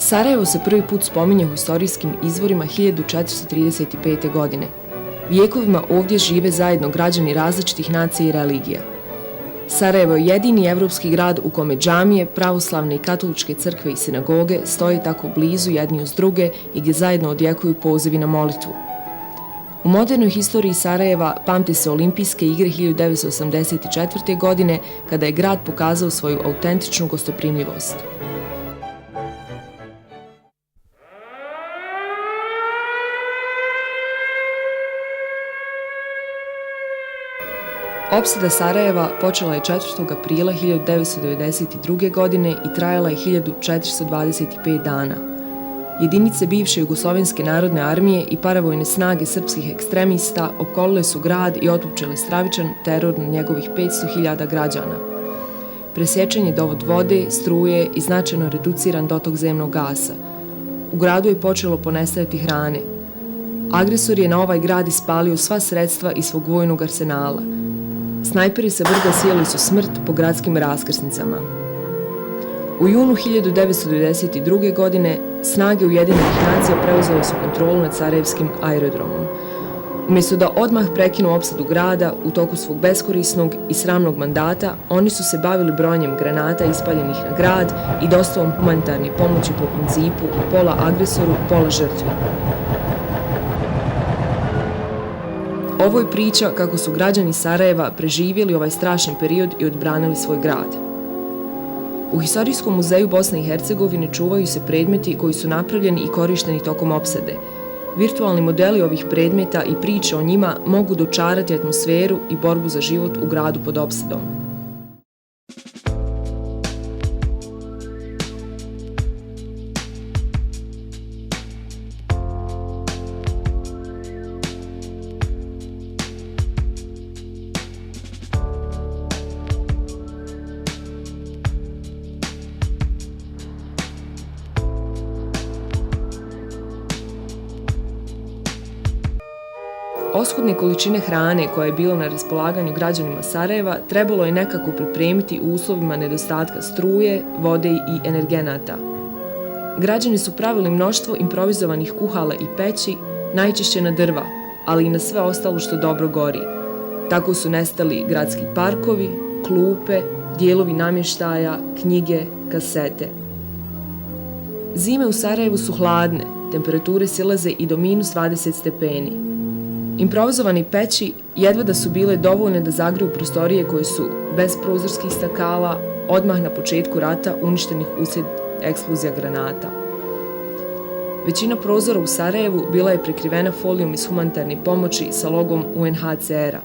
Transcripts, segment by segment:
Sarajevo se prvi put spominje u historijskim izvorima 1435. godine. Vijekovima ovdje žive zajedno građani različitih nacija i religija. Sarajevo je jedini evropski grad u kome džamije, pravoslavne i katoličke crkve i sinagoge stoje tako blizu jedni uz druge i gdje zajedno odjekuju pozivi na molitvu. U modernoj historiji Sarajeva pamte se Olimpijske igre 1984. godine kada je grad pokazao svoju autentičnu gostoprimljivost. Opsada Sarajeva počela je 4. aprila 1992. godine i trajala je 1425 dana. Jedinice bivše Jugoslovenske narodne armije i paravojne snage srpskih ekstremista opkolile su grad i otpočele stravičan teror na njegovih 500.000 građana. Presječen je dovod vode, struje i značajno reduciran dotok zemnog gasa. U gradu je počelo ponestajati hrane. Agresor je na ovaj grad ispalio sva sredstva iz svog vojnog arsenala. Snajperi sa brda sijali su smrt po gradskim raskrsnicama. U junu 1992. godine snage Ujedinjenih nacija preuzele su kontrolu nad Sarajevskim aerodromom. Umjesto da odmah prekinu opsadu grada u toku svog beskorisnog i sramnog mandata, oni su se bavili brojanjem granata ispaljenih na grad i dostavom humanitarne pomoći po principu pola agresoru, pola žrtvi. Ovo je priča kako su građani Sarajeva preživjeli ovaj strašni period i odbranili svoj grad. U Historijskom muzeju Bosne i Hercegovine čuvaju se predmeti koji su napravljeni i korišteni tokom opsade. Virtualni modeli ovih predmeta i priče o njima mogu dočarati atmosferu i borbu za život u gradu pod opsadom. Oskudne količine hrane koja je bila na raspolaganju građanima Sarajeva trebalo je nekako pripremiti u uslovima nedostatka struje, vode i energenata. Građani su pravili mnoštvo improvizovanih kuhala i peći, najčešće na drva, ali i na sve ostalo što dobro gori. Tako su nestali gradski parkovi, klupe, dijelovi namještaja, knjige, kasete. Zime u Sarajevu su hladne, temperature silaze i do -20 stepeni. Improvizovani peći jedva da su bile dovoljne da zagriju prostorije koje su, bez prozorskih stakala, odmah na početku rata uništenih uslijed eksplozija granata. Većina prozora u Sarajevu bila je prekrivena folijom iz humanitarne pomoći sa logom UNHCR-a.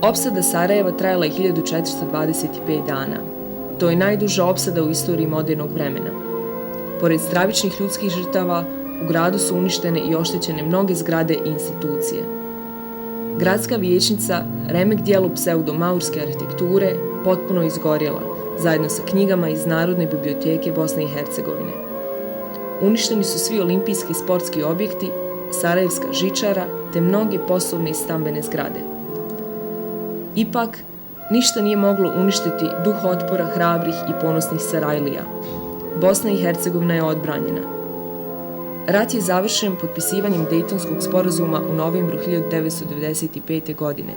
Opsada Sarajeva trajala je 1425 dana. To je najduža opsada u istoriji modernog vremena. Pored stravičnih ljudskih žrtava, u gradu su uništene i oštećene mnoge zgrade i institucije. Gradska vijećnica, remek dijelo pseudo-maurske arhitekture, potpuno izgorjela, zajedno sa knjigama iz Narodne biblioteke Bosne i Hercegovine. Uništeni su svi olimpijski i sportski objekti, Sarajevska žičara te mnoge poslovne i stambene zgrade. Ipak, ništa nije moglo uništiti duh otpora hrabrih i ponosnih Sarajlija. Bosna i Hercegovina je odbranjena. Rat je završen potpisivanjem Dejtonskog sporazuma u novembru 1995. godine.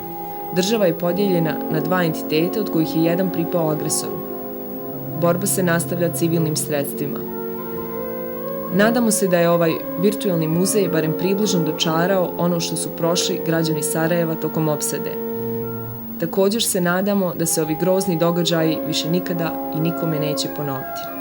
Država je podijeljena na dva entiteta od kojih je jedan pripao agresoru. Borba se nastavlja civilnim sredstvima. Nadamo se da je ovaj virtualni muzej barem približno dočarao ono što su prošli građani Sarajeva tokom opsade. Također se nadamo da se ovi grozni događaji više nikada i nikome neće ponoviti.